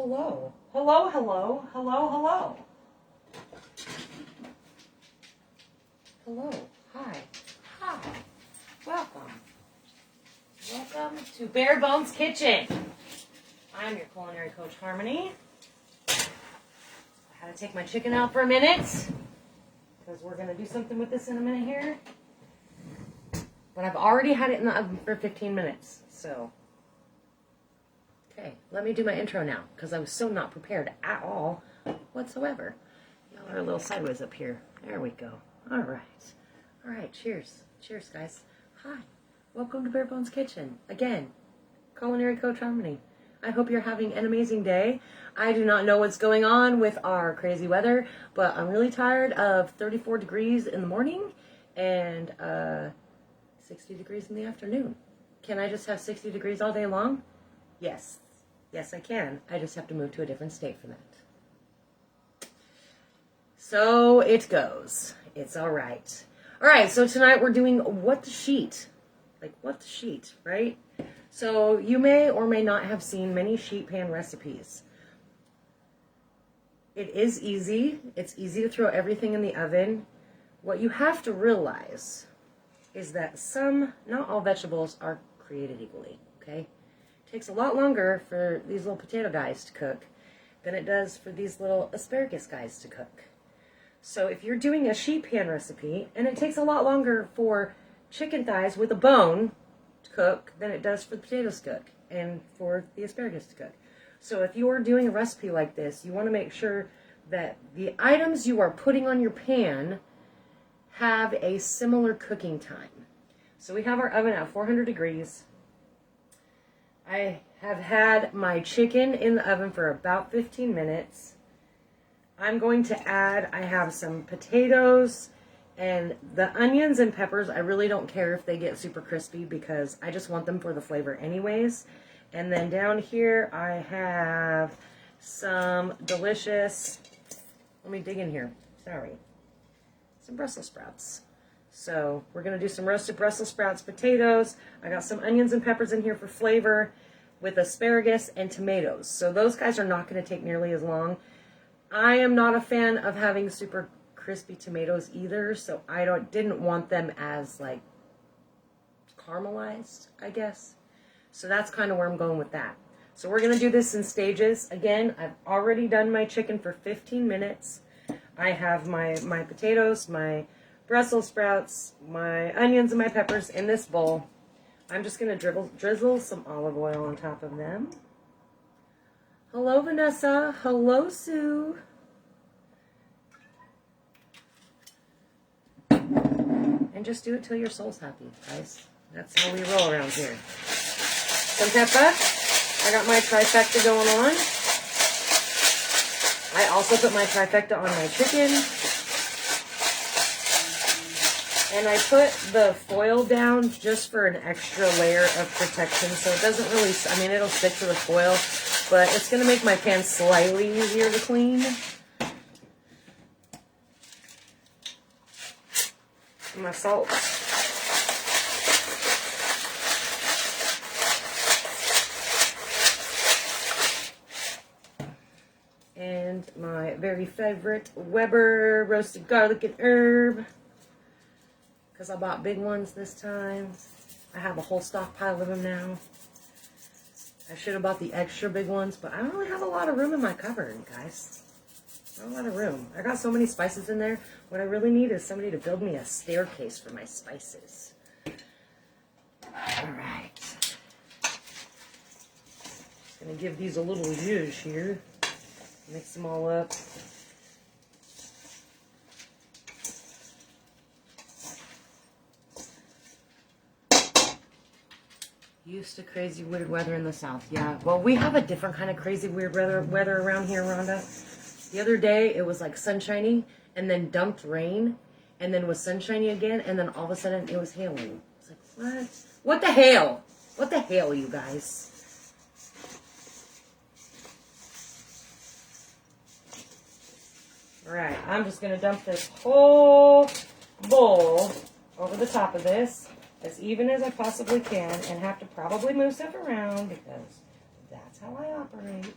hello. Hello, hello, hello, hello. Hello, hi, hi, welcome. Welcome to Bare Bones Kitchen. I'm your culinary coach, Harmony. I had to take my chicken out for a minute because we're going to do something with this in a minute here. But I've already had it in the oven for 15 minutes, so. Okay, let me do my intro now because I was so not prepared at all whatsoever. Y'all are a little sideways up here. There we go. All right. All right, cheers. Cheers, guys. Hi. Welcome to Bare Bones Kitchen. Again, culinary coach Harmony. I hope you're having an amazing day. I do not know what's going on with our crazy weather, but I'm really tired of 34 degrees in the morning and 60 degrees in the afternoon. Can I just have 60 degrees all day long? Yes. Yes, I can. I just have to move to a different state for that. So it goes. It's all right. All right, so tonight we're doing What the Sheet. Like, what the sheet, right? So you may or may not have seen many sheet pan recipes. It is easy. It's easy to throw everything in the oven. What you have to realize is that not all vegetables are created equally, okay? It takes a lot longer for these little potato guys to cook than it does for these little asparagus guys to cook. So if you're doing a sheet pan recipe, and it takes a lot longer for chicken thighs with a bone to cook than it does for the potatoes to cook and for the asparagus to cook. So if you are doing a recipe like this, you want to make sure that the items you are putting on your pan have a similar cooking time. So we have our oven at 400 degrees. I have had my chicken in the oven for about 15 minutes. I'm going to add, I have some potatoes and the onions and peppers. I really don't care if they get super crispy because I just want them for the flavor anyways. And then down here I have some delicious, let me dig in here, sorry, some Brussels sprouts. So we're going to do some roasted Brussels sprouts, potatoes. I got some onions and peppers in here for flavor with asparagus and tomatoes. So those guys are not going to take nearly as long. I am not a fan of having super crispy tomatoes either, so I didn't want them as like caramelized, I guess. So that's kind of where I'm going with that. So we're going to do this in stages. Again, I've already done my chicken for 15 minutes. I have my potatoes, my Brussels sprouts, my onions, and my peppers in this bowl. I'm just going to drizzle some olive oil on top of them. Hello, Vanessa. Hello, Sue. And just do it till your soul's happy, guys. That's how we roll around here. Some pepper. I got my trifecta going on. I also put my trifecta on my chicken. And I put the foil down just for an extra layer of protection. So it doesn't really, I mean, it'll stick to the foil, but it's going to make my pan slightly easier to clean. And my salt. And my very favorite Weber roasted garlic and herb. Because I bought big ones this time. I have a whole stockpile of them now. I should have bought the extra big ones, but I don't really have a lot of room in my cupboard, guys. Not a lot of room. I got so many spices in there. What I really need is somebody to build me a staircase for my spices. Alright. Just gonna give these a little zhuzh here. Mix them all up. Used to crazy weird weather in the south. Yeah, well, we have a different kind of crazy weird weather around here, Rhonda. The other day, it was like sunshiny, and then dumped rain, and then was sunshiny again, and then all of a sudden, it was hailing. It's like, what? What the hell? What the hell, you guys? Alright, I'm just going to dump this whole bowl over the top of this as even as I possibly can, and have to probably move stuff around because that's how I operate.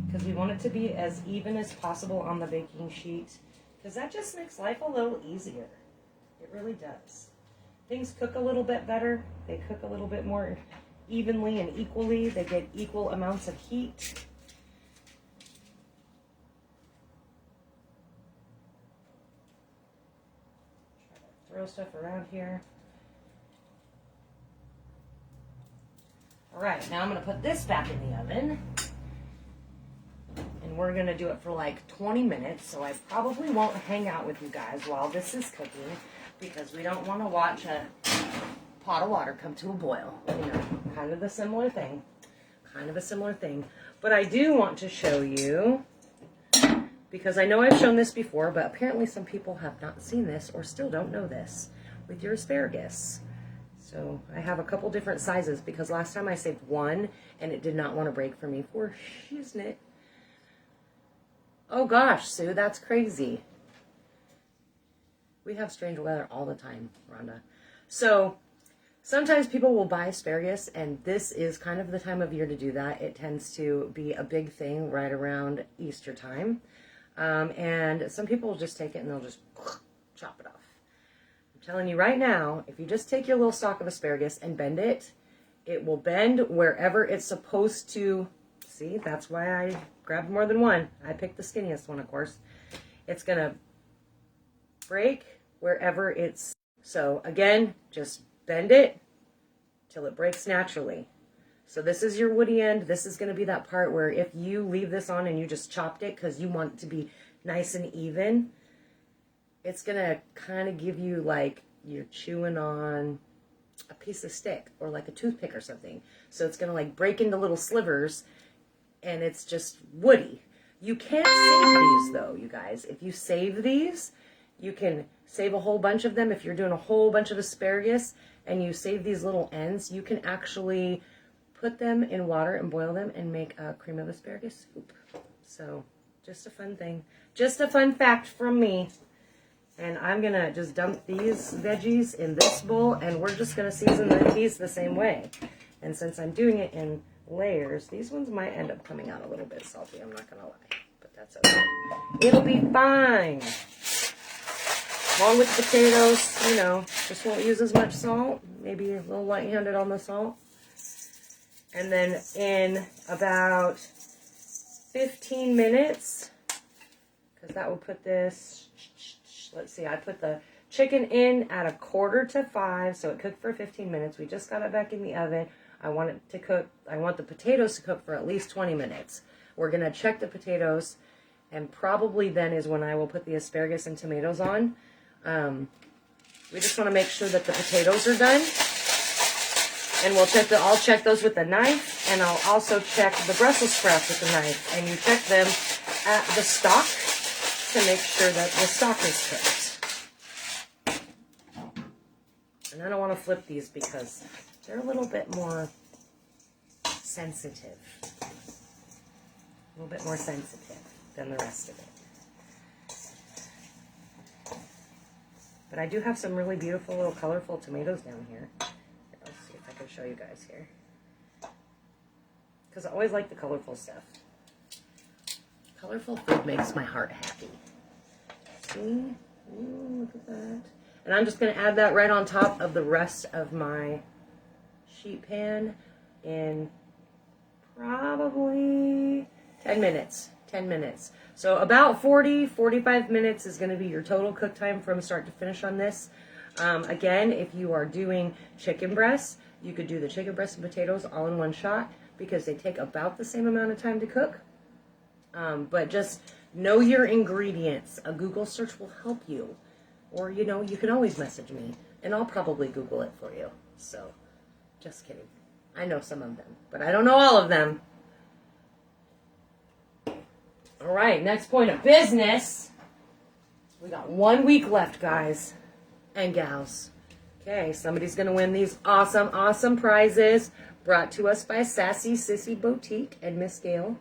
because we want it to be as even as possible on the baking sheet, because that just makes life a little easier. It really does. Things cook a little bit better. They cook a little bit more evenly and equally. They get equal amounts of heat. Try to throw stuff around here. All right, now I'm going to put this back in the oven. And we're going to do it for like 20 minutes. So I probably won't hang out with you guys while this is cooking, because we don't want to watch a pot of water come to a boil. You know, kind of a similar thing. Kind of a similar thing. But I do want to show you, because I know I've shown this before, but apparently some people have not seen this or still don't know this, with your asparagus. So I have a couple different sizes, because last time I saved one and it did not want to break for me for using it. Oh gosh, Sue, that's crazy. We have strange weather all the time, Rhonda. So sometimes people will buy asparagus, and this is kind of the time of year to do that. It tends to be a big thing right around Easter time. And some people will just take it and they'll just chop it off. I'm telling you right now, if you just take your little stalk of asparagus and bend it, it will bend wherever it's supposed to. See, that's why I grabbed more than one. I picked the skinniest one, of course. It's going to break wherever it's. So again, just bend it till it breaks naturally. So this is your woody end. This is going to be that part where if you leave this on and you just chopped it because you want it to be nice and even, it's going to kind of give you like you're chewing on a piece of stick or like a toothpick or something. So it's going to like break into little slivers, and it's just woody. You can't save these though, you guys. If you save these, you can save a whole bunch of them. If you're doing a whole bunch of asparagus and you save these little ends, you can actually put them in water and boil them and make a cream of asparagus soup. So just a fun thing. Just a fun fact from me. And I'm going to just dump these veggies in this bowl, and we're just going to season these the same way. And since I'm doing it in layers, these ones might end up coming out a little bit salty, I'm not going to lie. But that's okay. It'll be fine. Along with the potatoes, you know, just won't use as much salt. Maybe a little light-handed on the salt. And then in about 15 minutes, because that will put this, let's see, I put the chicken in at 4:45, so it cooked for 15 minutes. We just got it back in the oven. I want it to cook, I want the potatoes to cook for at least 20 minutes. We're going to check the potatoes, and probably then is when I will put the asparagus and tomatoes on. We just want to make sure that the potatoes are done. And we'll check I'll check those with a knife, and I'll also check the Brussels sprouts with a knife. And you check them at the stalk to make sure that the stalk is cooked. And I don't want to flip these because they're a little bit more sensitive. A little bit more sensitive than the rest of it. But I do have some really beautiful little colorful tomatoes down here. Let's see if I can show you guys here. Because I always like the colorful stuff. Colorful food makes my heart happy. See? Ooh, look at that. And I'm just going to add that right on top of the rest of my sheet pan in probably 10 minutes. 10 minutes. So about 45 minutes is going to be your total cook time from start to finish on this. Again, if you are doing chicken breasts, you could do the chicken breast and potatoes all in one shot because they take about the same amount of time to cook. But just know your ingredients. A Google search will help you. Or, you know, you can always message me, and I'll probably Google it for you. So, just kidding. I know some of them, but I don't know all of them. All right, next point of business. We got 1 week left, guys and gals. Okay, somebody's going to win these awesome, awesome prizes brought to us by Sassy Sissy Boutique and Miss Gail.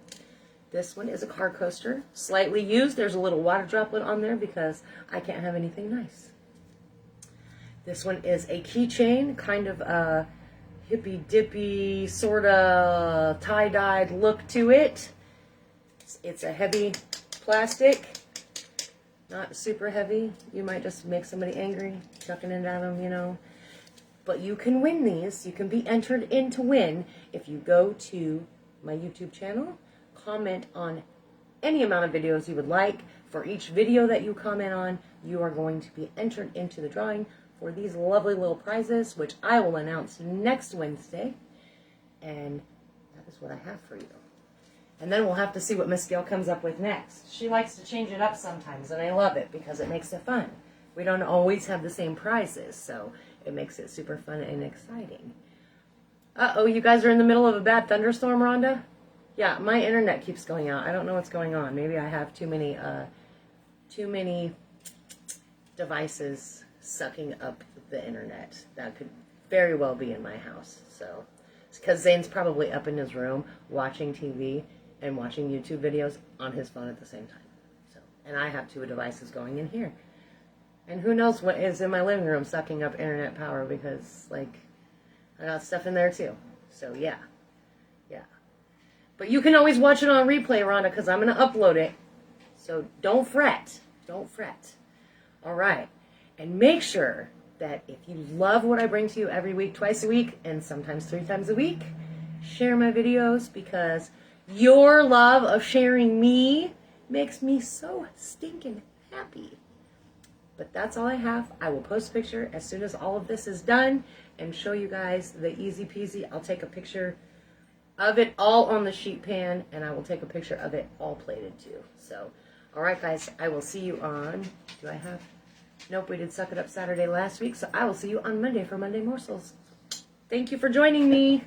This one is a car coaster, slightly used. There's a little water droplet on there because I can't have anything nice. This one is a keychain, kind of a hippy-dippy, sort of tie-dyed look to it. It's a heavy plastic. Not super heavy. You might just make somebody angry, chucking it at them, you know. But you can win these. You can be entered in to win if you go to my YouTube channel, comment on any amount of videos you would like. For each video that you comment on, you are going to be entered into the drawing for these lovely little prizes, which I will announce next Wednesday. And that is what I have for you. And then we'll have to see what Miss Gail comes up with next. She likes to change it up sometimes, and I love it because it makes it fun. We don't always have the same prizes, so it makes it super fun and exciting. Uh-oh, you guys are in the middle of a bad thunderstorm, Rhonda? Yeah, my internet keeps going out. I don't know what's going on. Maybe I have too many devices sucking up the internet. That could very well be in my house. So, it's because Zane's probably up in his room watching TV and watching YouTube videos on his phone at the same time. So, and I have 2 devices going in here. And who knows what is in my living room sucking up internet power, because, like, I got stuff in there too. So, yeah. Yeah. But you can always watch it on replay, Rhonda, because I'm going to upload it. So don't fret. Don't fret. All right. And make sure that if you love what I bring to you every week, twice a week, and sometimes 3 times a week, share my videos, because your love of sharing me makes me so stinking happy. But that's all I have. I will post a picture as soon as all of this is done and show you guys the easy peasy. I'll take a picture of it all on the sheet pan, and I will take a picture of it all plated too. So, all right, guys, I will see you on, do I have? Nope, we did Suck It Up Saturday last week, so I will see you on Monday for Monday Morsels. Thank you for joining me.